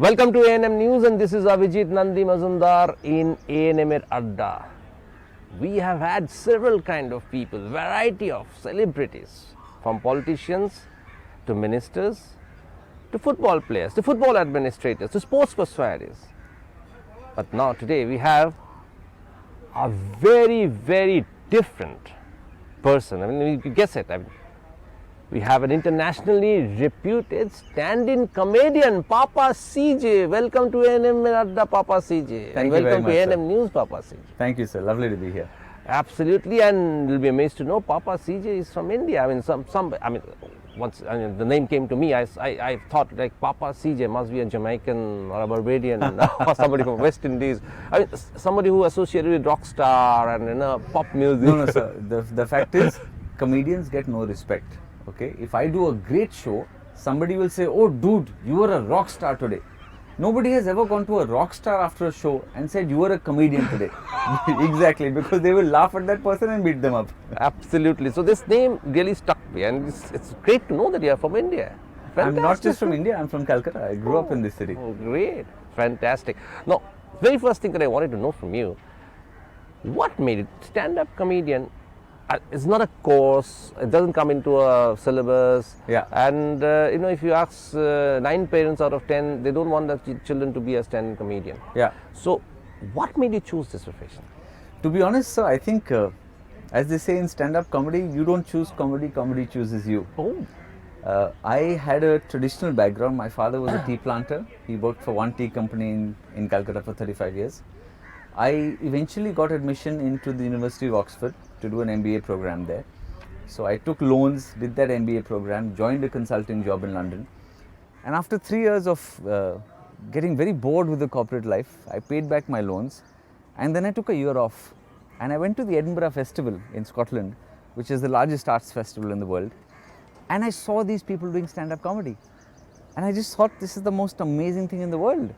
Welcome to ANM News, and this is Avijit Nandi Mazumdar in ANM Adda. We have had several kind of people, variety of celebrities, from politicians to ministers to football players to football administrators to sports personalities. But now today we have a very different person. I mean, you can guess it. We have an internationally reputed stand-in comedian, Papa CJ. Welcome to ANM Adda, Papa CJ. Thank and you very welcome much, to sir. ANM News, Papa CJ. Thank you, sir. Lovely to be here. Absolutely, and you'll be amazed to know Papa CJ is from India. I mean, once the name came to me, I thought like Papa CJ must be a Jamaican or a Barbadian or somebody from West Indies. I mean, somebody who associated with rock star and pop music. No, sir. The fact is, comedians get no respect. Okay, if I do a great show, somebody will say, "Oh, dude, you are a rock star today." Nobody has ever gone to a rock star after a show and said, "You are a comedian today." Exactly, because they will laugh at that person and beat them up. Absolutely. So this name really stuck me, and it's great to know that you are from India. I'm not just from India, I'm from Calcutta. I grew up in this city. Oh, great. Fantastic. Now, very first thing that I wanted to know from you, what made it stand-up comedian? It's not a course, it doesn't come into a syllabus. Yeah. And, if you ask 9 parents out of 10, they don't want their children to be a stand-up comedian. Yeah. So, what made you choose this profession? To be honest, sir, I think, as they say in stand-up comedy, you don't choose comedy, comedy chooses you. Oh. I had a traditional background. My father was a tea planter. He worked for one tea company in Calcutta for 35 years. I eventually got admission into the University of Oxford to do an MBA program there. So I took loans, did that MBA program, joined a consulting job in London. And after 3 years of getting very bored with the corporate life, I paid back my loans. And then I took a year off. And I went to the Edinburgh Festival in Scotland, which is the largest arts festival in the world. And I saw these people doing stand-up comedy. And I just thought, this is the most amazing thing in the world.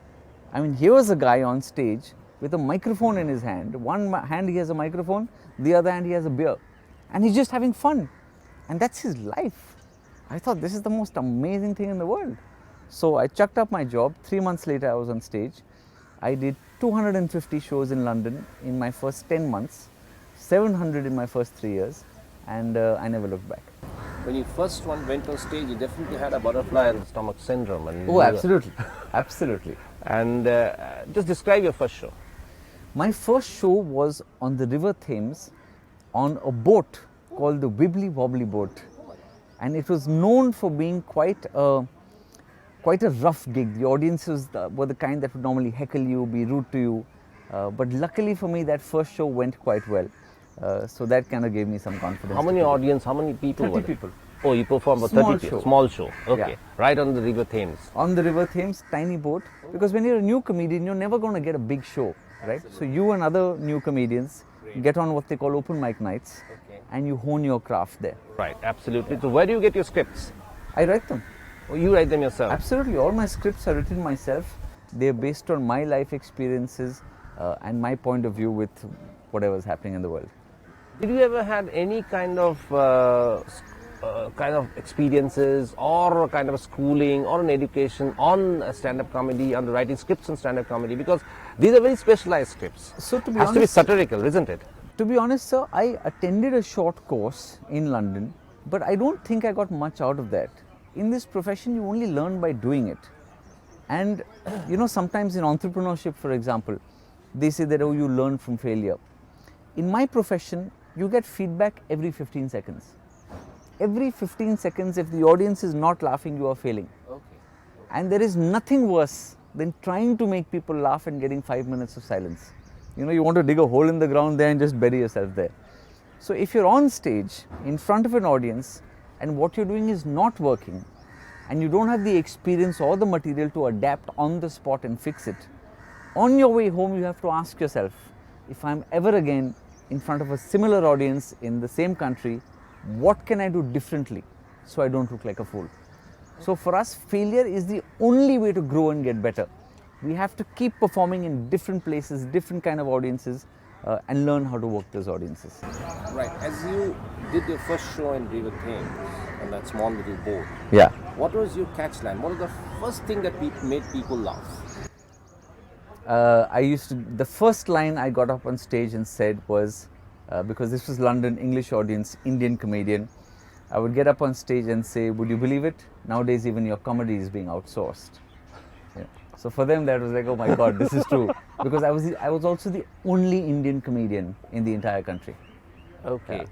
I mean, here was a guy on stage with a microphone in his hand. One hand he has a microphone, the other hand he has a beer. And he's just having fun. And that's his life. I thought, this is the most amazing thing in the world. So I chucked up my job. 3 months later, I was on stage. I did 250 shows in London in my first 10 months, 700 in my first 3 years, and I never looked back. When you first went on stage, you definitely had a butterfly in the stomach syndrome. And Oh, absolutely. Absolutely. And just describe your first show. My first show was on the River Thames on a boat called the Wibbly Wobbly boat. And it was known for being quite a rough gig. The audiences were the kind that would normally heckle you, be rude to you. But luckily for me, that first show went quite well. So that kind of gave me some confidence. How many audience, how many people 30 were there? people. Oh, you performed for Small 30 people. show. Small show. Okay. Yeah. Right on the River Thames. On the River Thames, tiny boat. Because when you're a new comedian, you're never going to get a big show, right? So you and other new comedians get on what they call open mic nights, and you hone your craft there. Right, absolutely. So where do you get your scripts? I write them. Oh, you write them yourself? Absolutely. All my scripts are written myself. They're based on my life experiences and my point of view with whatever's happening in the world. Did you ever had any kind of experiences or kind of schooling or an education on stand-up comedy, on the writing scripts on stand-up comedy? Because these are very specialized scripts. So to be has to be honest, satirical, isn't it? To be honest, sir, I attended a short course in London, but I don't think I got much out of that. In this profession, you only learn by doing it. And, sometimes in entrepreneurship, for example, they say that, oh, you learn from failure. In my profession, you get feedback every 15 seconds. Every 15 seconds, if the audience is not laughing, you are failing. Okay. And there is nothing worse than trying to make people laugh and getting 5 minutes of silence. You want to dig a hole in the ground there and just bury yourself there. So if you're on stage in front of an audience and what you're doing is not working, and you don't have the experience or the material to adapt on the spot and fix it, on your way home you have to ask yourself, if I'm ever again in front of a similar audience in the same country, what can I do differently so I don't look like a fool? So for us, failure is the only way to grow and get better. We have to keep performing in different places, different kind of audiences, and learn how to work those audiences. Right. As you did your first show in River Thames on that small little boat, Yeah. what was your catchline? What was the first thing that made people laugh? The first line I got up on stage and said was, because this was London, English audience, Indian comedian, I would get up on stage and say, would you believe it? Nowadays even your comedy is being outsourced. Yeah. So for them that was like, oh my God, this is true. Because I was also the only Indian comedian in the entire country. Okay. Yeah.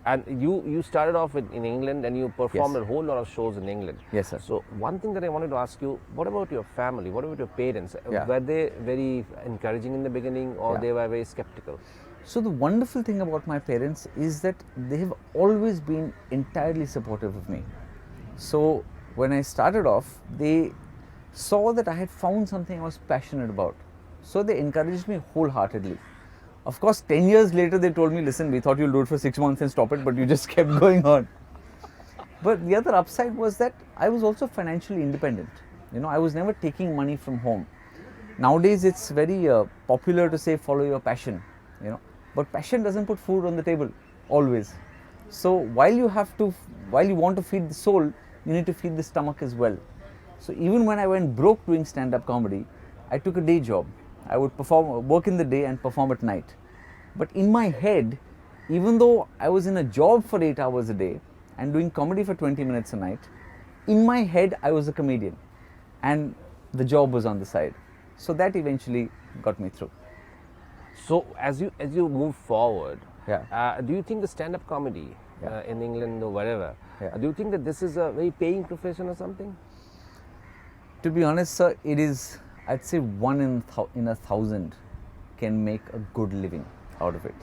And you started off in England and you performed Yes. a whole lot of shows in England. Yes, sir. So one thing that I wanted to ask you, what about your family? What about your parents? Yeah. Were they very encouraging in the beginning or Yeah. they were very skeptical? So the wonderful thing about my parents is that they have always been entirely supportive of me. So when I started off, they saw that I had found something I was passionate about. So they encouraged me wholeheartedly. Of course, 10 years later, they told me, listen, we thought you'll do it for 6 months and stop it, but you just kept going on. But the other upside was that I was also financially independent. You know, I was never taking money from home. Nowadays, it's very popular to say, follow your passion, you know. But passion doesn't put food on the table, always. So while you want to feed the soul, you need to feed the stomach as well. So even when I went broke doing stand-up comedy, I took a day job. I would work in the day and perform at night. But in my head, even though I was in a job for 8 hours a day and doing comedy for 20 minutes a night, in my head I was a comedian and the job was on the side. So that eventually got me through. So as you move forward, Yeah. do you think the stand-up comedy Yeah. in England or wherever, Yeah. do you think that this is a very paying profession or something? To be honest, sir, it is, I'd say 1 in 1,000 can make a good living out of it.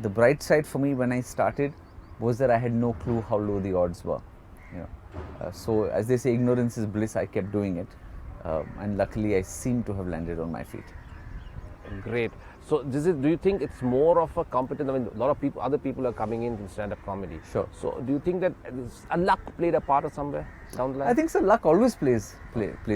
The bright side for me when I started was that I had no clue how low the odds were. You know, so as they say, ignorance is bliss. I kept doing it, and luckily I seem to have landed on my feet. Great. So do you think it's more of a competence? I mean, a lot of people, other people are coming in from stand-up comedy. Sure. So do you think that a luck played a part or somewhere down the line? I think so. Luck always plays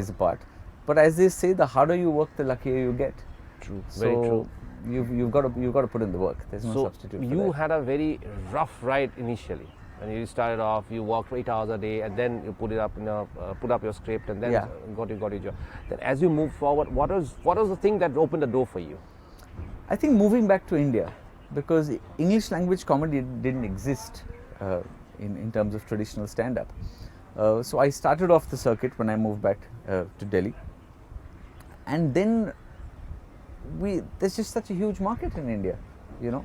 a part, but as they say, the harder you work, the luckier you get. True. So Very true. You've got to put in the work. There's no So substitute for you that. had a very rough ride initially. When you started off, you worked 8 hours a day, and then you put up your script, and then Yeah. got your job. Then as you move forward, what was the thing that opened the door for you? I think moving back to India, because English language comedy didn't exist in terms of traditional stand-up. So I started off the circuit when I moved back to Delhi, and then there's just such a huge market in India, you know,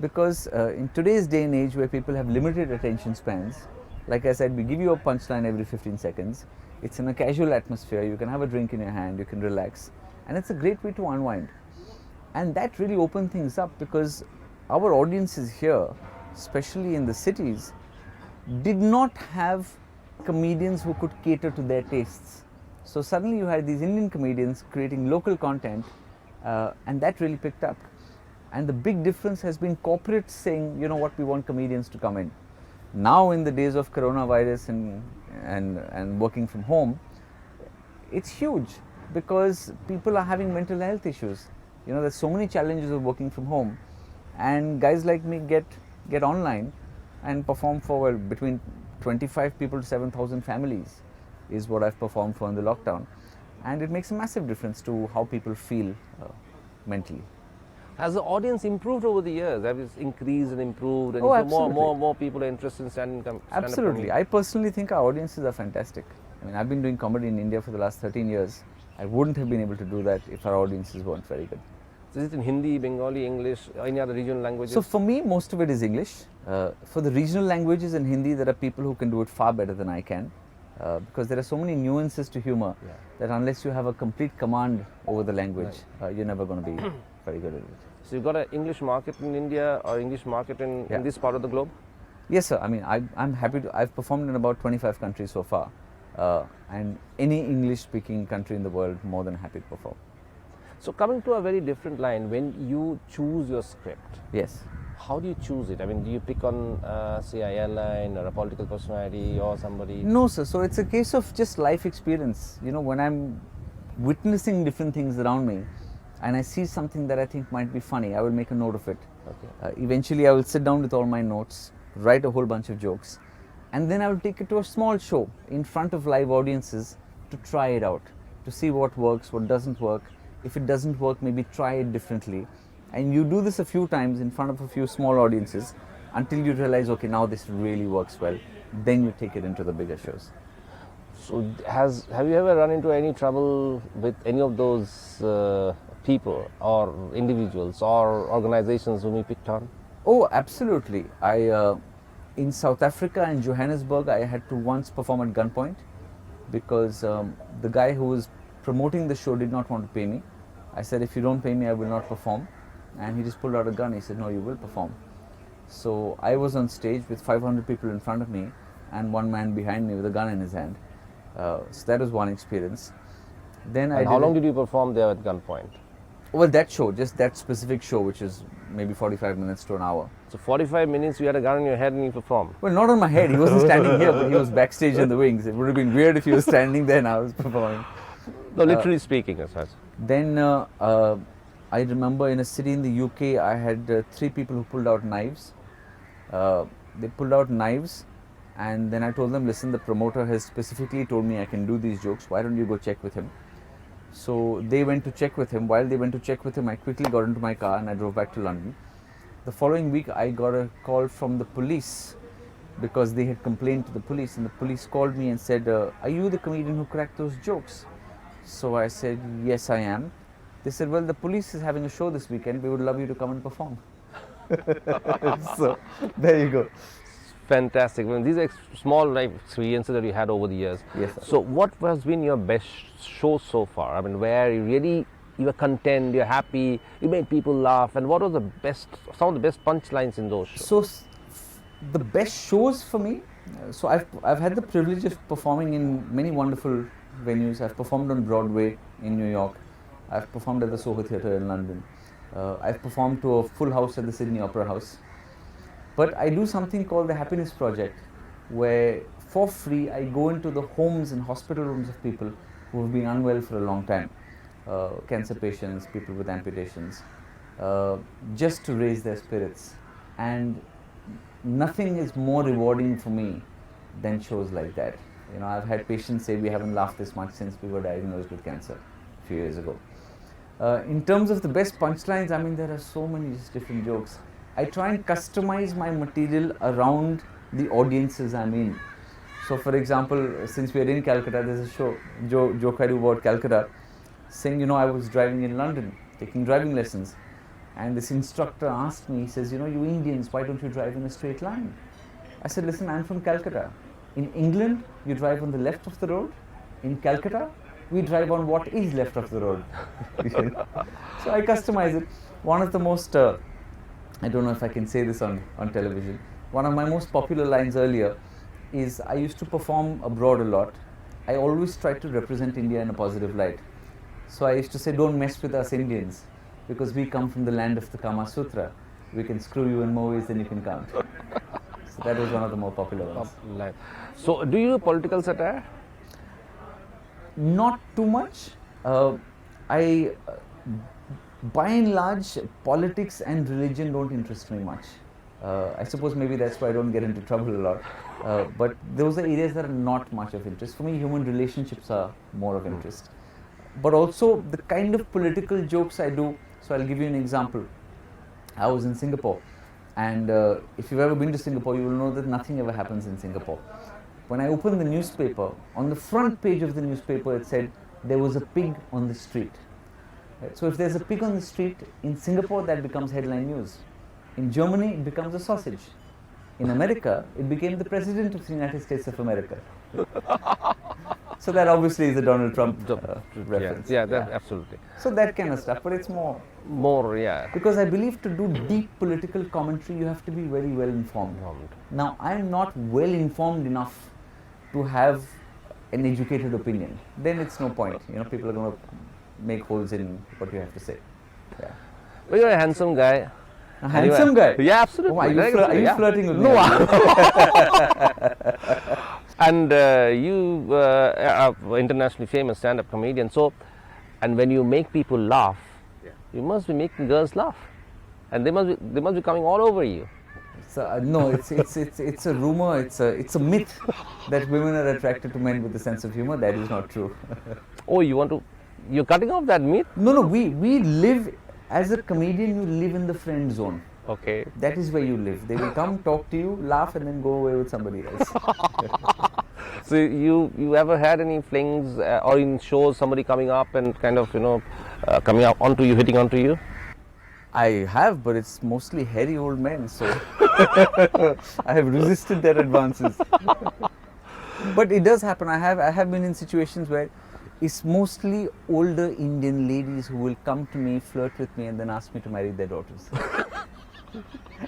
because in today's day and age where people have limited attention spans, like I said, we give you a punchline every 15 seconds. It's in a casual atmosphere. You can have a drink in your hand, you can relax, and it's a great way to unwind. And that really opened things up because our audiences here, especially in the cities, did not have comedians who could cater to their tastes. So suddenly you had these Indian comedians creating local content, and that really picked up. And the big difference has been corporates saying, you know what, we want comedians to come in. Now in the days of coronavirus and working from home, it's huge because people are having mental health issues. You know, there's so many challenges of working from home, and guys like me get online and perform for between 25 people to 7,000 families is what I've performed for in the lockdown, and it makes a massive difference to how people feel mentally. Has the audience improved over the years? Have it increased and improved, and Oh, so absolutely. more people are interested in stand-up Absolutely. comedy? I personally think our audiences are fantastic. I mean, I've been doing comedy in India for the last 13 years. I wouldn't have been able to do that if our audiences weren't very good. So is it in Hindi, Bengali, English, or any other regional languages? So for me, most of it is English. For the regional languages in Hindi, there are people who can do it far better than I can, because there are so many nuances to humor that unless you have a complete command over the language, you're never going to be very good at it. So you've got an English market in India or English market in this part of the globe? Yes, sir. I mean, I'm happy to. I've performed in about 25 countries so far, and any English-speaking country in the world, more than happy to perform. So coming to a very different line, when you choose your script, Yes. how do you choose it? I mean, do you pick on, say, a airline or a political personality or somebody? No, sir. So it's a case of just life experience. You know, when I'm witnessing different things around me, and I see something that I think might be funny, I will make a note of it. Okay. Eventually, I will sit down with all my notes, write a whole bunch of jokes, and then I will take it to a small show in front of live audiences to try it out, to see what works, what doesn't work. If it doesn't work, maybe try it differently. And you do this a few times in front of a few small audiences until you realize, okay, now this really works well. Then you take it into the bigger shows. So have you ever run into any trouble with any of those people or individuals or organizations whom you picked on? Oh, absolutely. In South Africa and Johannesburg, I had to once perform at gunpoint because the guy who was promoting the show did not want to pay me. I said, if you don't pay me, I will not perform. And he just pulled out a gun. He said, no, you will perform. So I was on stage with 500 people in front of me and one man behind me with a gun in his hand. So that was one experience. Then And how long did you perform there at gunpoint? Well, that show, just that specific show, which is maybe 45 minutes to an hour. So 45 minutes you had a gun in your head and you performed? Well, not on my head. He wasn't standing here, but he was backstage in the wings. It would have been weird if he was standing there and I was performing. No, literally speaking as such. Then I remember in a city in the UK, I had 3 people who pulled out knives. They pulled out knives, and then I told them, listen, the promoter has specifically told me I can do these jokes. Why don't you go check with him? So they went to check with him. While they went to check with him, I quickly got into my car and I drove back to London. The following week, I got a call from the police because they had complained to the police, and the police called me and said, are you the comedian who cracked those jokes? So I said, yes, I am. They said, well, the police is having a show this weekend. We would love you to come and perform. So there you go. Fantastic. Well, these are small life experiences that you had over the years. Yes, sir. So what has been your best show so far? I mean, where you were content, you're happy, you made people laugh, and what was some of the best punchlines in those shows? So the best shows for me, so I've had the privilege of performing in many wonderful venues. I've performed on Broadway in New York. I've performed at the Soho Theatre in London. I've performed to a full house at the Sydney Opera House. But I do something called the Happiness Project, where for free I go into the homes and hospital rooms of people who have been unwell for a long time. Cancer patients, people with amputations, just to raise their spirits. And nothing is more rewarding for me than shows like that. You know, I've had patients say we haven't laughed this much since we were diagnosed with cancer a few years ago. In terms of the best punchlines, I mean, there are so many just different jokes. I try and customize my material around the audiences I'm in. So for example, since we are in Calcutta, there's a show, joke I do about Calcutta, saying, you know, I was driving in London, taking driving lessons. And this instructor asked me, he says, you know, you Indians, why don't you drive in a straight line? I said, listen, I'm from Calcutta. In England, you drive on the left of the road. In Calcutta, we drive on what is left of the road. So I customize it. One of the most, I don't know if I can say this on television, one of my most popular lines earlier is I used to perform abroad a lot. I always tried to represent India in a positive light. So I used to say, don't mess with us Indians, because we come from the land of the Kama Sutra. We can screw you in more ways than you can count. So that was one of the more popular ones. So do you do political satire? Not too much. By and large, politics and religion don't interest me much. I suppose maybe that's why I don't get into trouble a lot. But those are areas that are not much of interest. For me, human relationships are more of interest. But also the kind of political jokes I do. So I'll give you an example. I was in Singapore, and if you've ever been to Singapore, you will know that nothing ever happens in Singapore. When I opened the newspaper, on the front page of the newspaper it said there was a pig on the street. Right? So if there's a pig on the street, in Singapore that becomes headline news. In Germany it becomes a sausage. In America it became the President of the United States of America. So that obviously is a Donald Trump reference. Yeah, absolutely. So that kind of stuff, but it's more, yeah. because I believe to do deep political commentary you have to be very well informed. Now I'm not well informed enough to have an educated opinion. Then it's no point. You know, people are going to make holes in what you have to say. Yeah. Well, you're a handsome guy. A handsome guy? Yeah, absolutely. Oh, are you flirting with me? No. And you are an internationally famous stand-up comedian. So, and when you make people laugh, You must be making girls laugh, and they must be coming all over you. So, no, it's a rumor, it's a myth that women are attracted to men with a sense of humor. That is not true. Oh, you're cutting off that myth? No, we live, as a comedian, you live in the friend zone. Okay. That is where you live. They will come, talk to you, laugh, and then go away with somebody else. So you ever had any flings or in shows somebody coming up and kind of coming up onto you, hitting onto you? I have, but it's mostly hairy old men, so I have resisted their advances. But it does happen. I have been in situations where it's mostly older Indian ladies who will come to me, flirt with me, and then ask me to marry their daughters.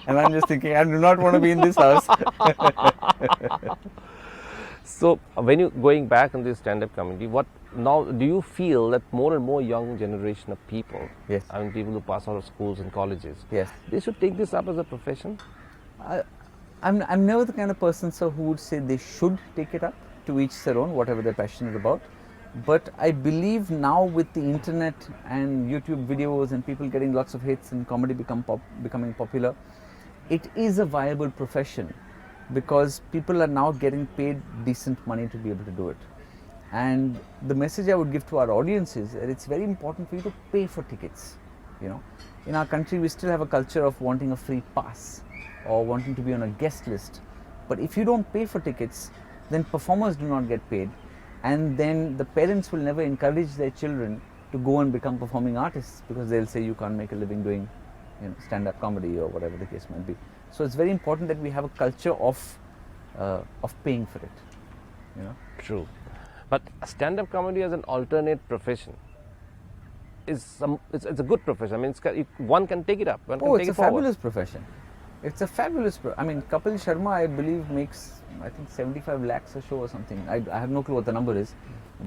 And I'm just thinking, I do not want to be in this house. So when you going back in this stand-up comedy, what now do you feel that more and more young generation of people, Yes. I mean people who pass out of schools and colleges, Yes. they should take this up as a profession? I'm never the kind of person, sir, who would say they should take it up. To each their own, whatever they're passionate about. But I believe now with the internet and YouTube videos and people getting lots of hits and comedy becoming popular, it is a viable profession because people are now getting paid decent money to be able to do it. And the message I would give to our audience is that it's very important for you to pay for tickets. In our country we still have a culture of wanting a free pass or wanting to be on a guest list. But if you don't pay for tickets, then performers do not get paid, and then the parents will never encourage their children to go and become performing artists because they'll say you can't make a living doing stand-up comedy or whatever the case might be. So it's very important that we have a culture of paying for it. True. But stand-up comedy as an alternate profession it's a good profession. I mean, one can take it up. One can take it's it a forward. fabulous profession. It's a fabulous. I mean, Kapil Sharma, I believe, makes 75 lakhs a show or something. I have no clue what the number is,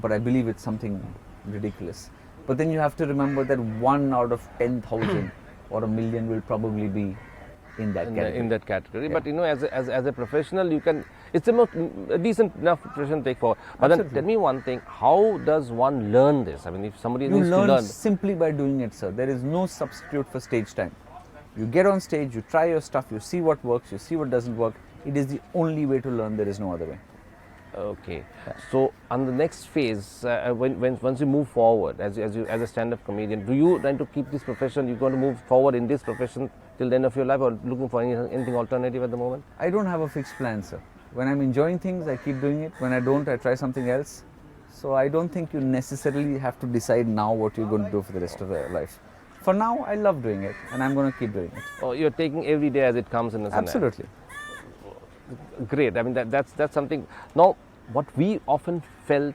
but I believe it's something ridiculous. But then you have to remember that 1 out of 10,000 or 1 million will probably be in that category. In that category. Yeah. But as a professional, you can. It's a decent enough profession to take forward. But Absolutely. then tell me one thing: how does one learn this? I mean, if somebody You needs to learn learn. simply by doing it, sir. There is no substitute for stage time. You get on stage, you try your stuff, you see what works, you see what doesn't work. It is the only way to learn. There is no other way. Okay. So on the next phase, once you move forward as a stand-up comedian, do you try to keep this profession? You're going to move forward in this profession till the end of your life, or looking for anything alternative at the moment? I don't have a fixed plan, sir. When I'm enjoying things, I keep doing it. When I don't, I try something else. So I don't think you necessarily have to decide now what you're going to do for the rest of your life. For now, I love doing it, and I'm going to keep doing it. Oh, you're taking every day as it comes in a sense. Absolutely. Great. I mean, that's something. Now, what we often felt,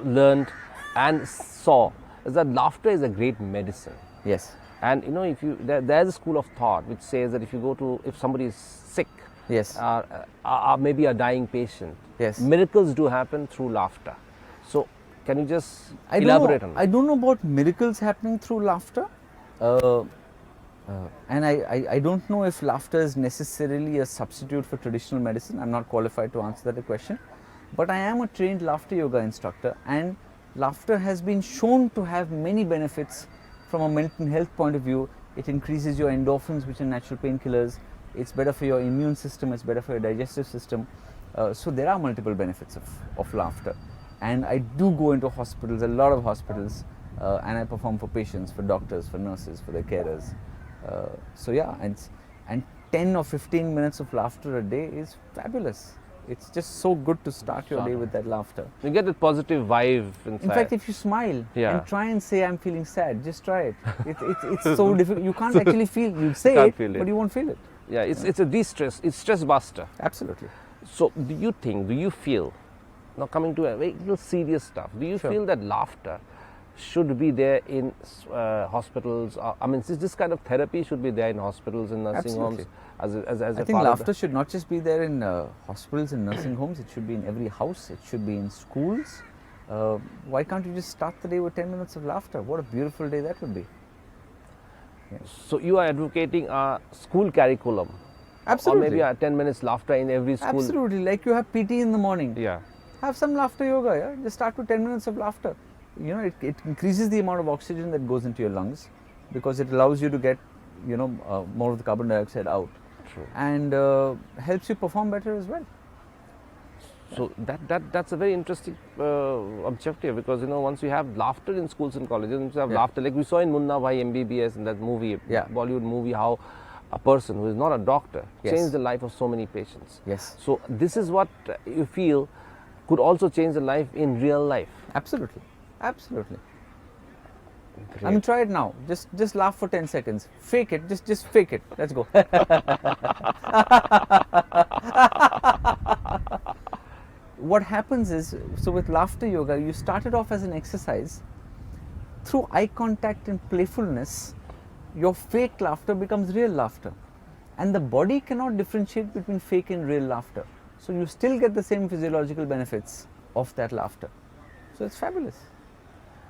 learned, and saw is that laughter is a great medicine. Yes. And if there's a school of thought which says that if somebody is sick, Yes. maybe a dying patient, Yes. miracles do happen through laughter. So, can you just elaborate on that? I don't know about miracles happening through laughter. And I don't know if laughter is necessarily a substitute for traditional medicine. I'm not qualified to answer that question. But I am a trained laughter yoga instructor, and laughter has been shown to have many benefits from a mental health point of view. It increases your endorphins, which are natural painkillers. It's better for your immune system, it's better for your digestive system. So there are multiple benefits of laughter. And I do go into hospitals, a lot of hospitals, and I perform for patients, for doctors, for nurses, for their carers. So yeah, and 10 or 15 minutes of laughter a day is fabulous. It's just so good to start your day with that laughter. You get a positive vibe inside. In fact, if you smile and try and say I'm feeling sad, just try it. It's so difficult. You can't actually feel. You say it, but you won't feel it. Yeah, it's a de-stress. It's stress buster. Absolutely. So, do you feel, now coming to a very little serious stuff, do you feel that laughter should be there in hospitals? I mean, this kind of therapy should be there in hospitals and nursing homes. I think laughter should not just be there in hospitals and nursing homes. It should be in every house. It should be in schools. Why can't you just start the day with 10 minutes of laughter? What a beautiful day that would be. So you are advocating a school curriculum. Absolutely. Or maybe a 10 minutes laughter in every school. Absolutely. Like you have PT in the morning. Yeah. Have some laughter yoga. Yeah? Just start with 10 minutes of laughter. you know, it increases the amount of oxygen that goes into your lungs, because it allows you to get, you know, more of the carbon dioxide out. True. And helps you perform better as well. So that's a very interesting objective, because you know, once you have laughter in schools and colleges, once you have laughter, like we saw in Munna Bhai MBBS in that movie, Bollywood movie, how a person who is not a doctor changed the life of so many patients. Yes. So this is what you feel could also change the life in real life. Absolutely, absolutely. Great. I mean, try it now. Just laugh for 10 seconds. Fake it. Just fake it. Let's go. What happens is, so with laughter yoga, you started off as an exercise. Through eye contact and playfulness, your fake laughter becomes real laughter. And the body cannot differentiate between fake and real laughter. So you still get the same physiological benefits of that laughter. So it's fabulous.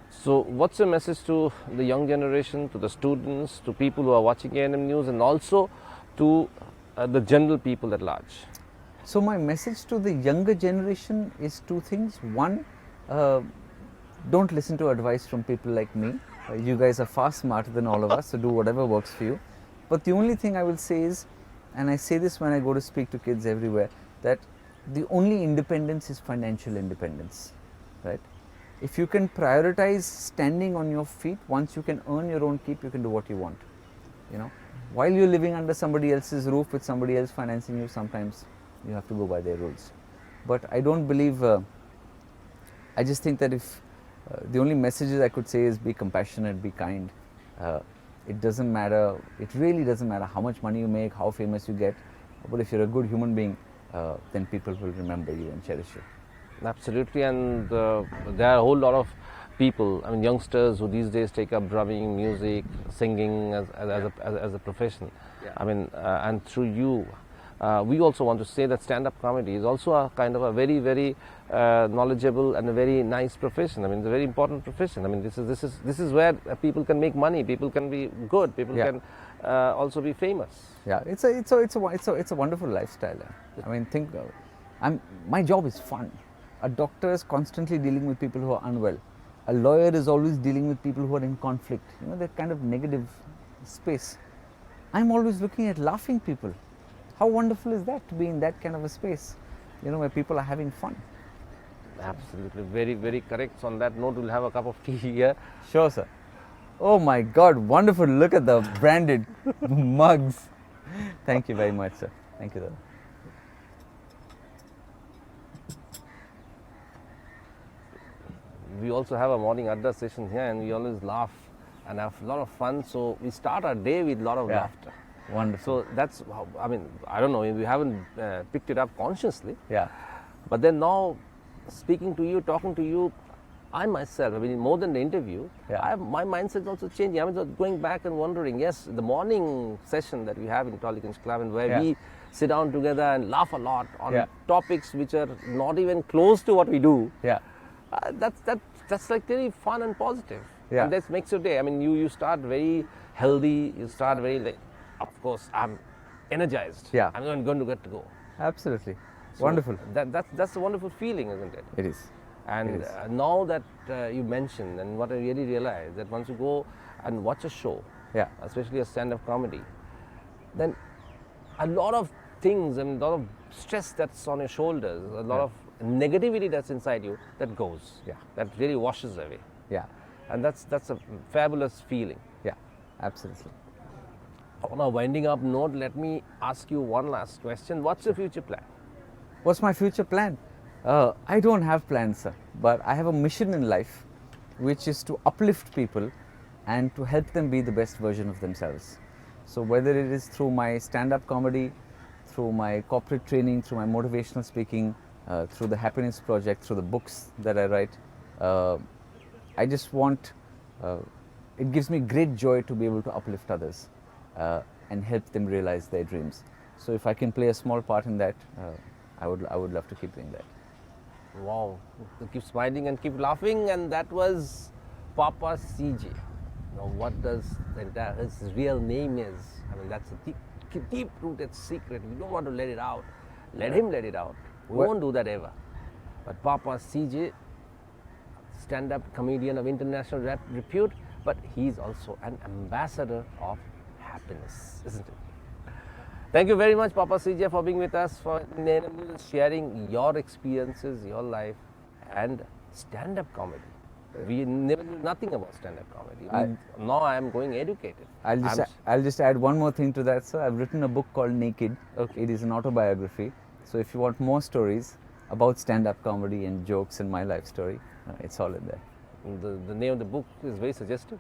So what's your message to the young generation, to the students, to people who are watching ANM News, and also to the general people at large? So my message to the younger generation is two things. One, don't listen to advice from people like me. You guys are far smarter than all of us, so do whatever works for you. But the only thing I will say is, and I say this when I go to speak to kids everywhere, that the only independence is financial independence, right? If you can prioritize standing on your feet, once you can earn your own keep, you can do what you want. You know, while you're living under somebody else's roof with somebody else financing you, sometimes you have to go by their rules. But I don't believe, I just think that if the only messages I could say is be compassionate, be kind. It doesn't matter, it really doesn't matter how much money you make, how famous you get, but if you're a good human being, then people will remember you and cherish you. Absolutely, and there are a whole lot of people, I mean youngsters, who these days take up drumming, music, singing as a profession. I mean, and through you, we also want to say that stand-up comedy is also a kind of a very, very knowledgeable and a very nice profession. I mean, it's a very important profession. I mean, this is where people can make money, people can be good, people can also be famous. Yeah, it's a wonderful lifestyle. I mean, think, my job is fun. A doctor is constantly dealing with people who are unwell. A lawyer is always dealing with people who are in conflict. You know, that kind of negative space. I'm always looking at laughing people. How wonderful is that, to be in that kind of a space, you know, where people are having fun. Absolutely, very, very correct. So on that note, we'll have a cup of tea here. Sure, sir. Oh my God, wonderful. Look at the branded mugs. Thank you very much, sir. Thank you, sir. We also have a morning adda session here, and we always laugh and have a lot of fun. So we start our day with a lot of laughter. Wonderful. So that's how, I mean, I don't know, we haven't picked it up consciously. Yeah. But then now, speaking to you, talking to you, I myself, I mean, more than the interview, my mindset is also changing. I mean, going back and wondering, yes, the morning session that we have in Tolikans Club, and where we sit down together and laugh a lot on topics which are not even close to what we do. Yeah. That's like very fun and positive. Yeah. And that makes your day. I mean, you start very healthy, you start very, like, of course, I'm energized. Yeah. I'm going to get to go. Absolutely. So wonderful. That's a wonderful feeling, isn't it? It is. And now that you mentioned, and what I really realized, that once you go and watch a show, especially a stand-up comedy, then a lot of things, I mean, a lot of stress that's on your shoulders, a lot of negativity that's inside you, that goes. Yeah. That really washes away. Yeah. And that's a fabulous feeling. Yeah. Absolutely. On a winding up note, let me ask you one last question. What's your future plan? What's my future plan? I don't have plans, sir, but I have a mission in life, which is to uplift people and to help them be the best version of themselves. So whether it is through my stand-up comedy, through my corporate training, through my motivational speaking, through the Happiness Project, through the books that I write, I just want, it gives me great joy to be able to uplift others and help them realize their dreams. So if I can play a small part in that, I would love to keep doing that. Wow, keep smiling and keep laughing. And that was Papa CJ. Now what does his real name is? I mean, that's a deep-rooted secret. We don't want to let it out. Let him let it out. We won't do that ever. But Papa CJ stand-up comedian of international repute, but he's also an ambassador of happiness, isn't it? Thank you very much, Papa CJ, for being with us, for sharing your experiences, your life, and stand-up comedy. We never knew nothing about stand-up comedy. Now I am going educated. I'll just add one more thing to that, sir. I've written a book called Naked. Okay. It is an autobiography. So if you want more stories about stand-up comedy and jokes and my life story, it's all in there. The name of the book is very suggestive.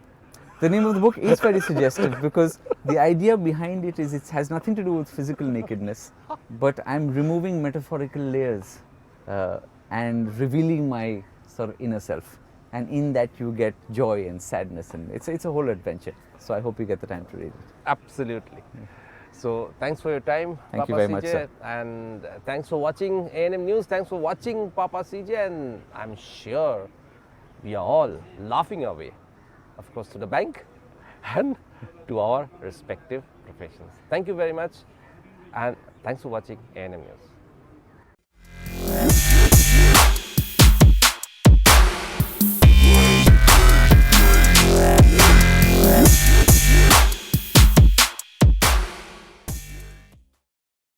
The name of the book is very suggestive because the idea behind it is it has nothing to do with physical nakedness, but I'm removing metaphorical layers and revealing my sort of inner self. And in that you get joy and sadness, and it's a whole adventure. So I hope you get the time to read it. Absolutely. So thanks for your time, Thank Papa you very CJ, much, sir. and thanks for watching ANM News. Thanks for watching Papa CJ, and I'm sure we are all laughing our way, of course, to the bank and to our respective professions. Thank you very much, and thanks for watching ANM News.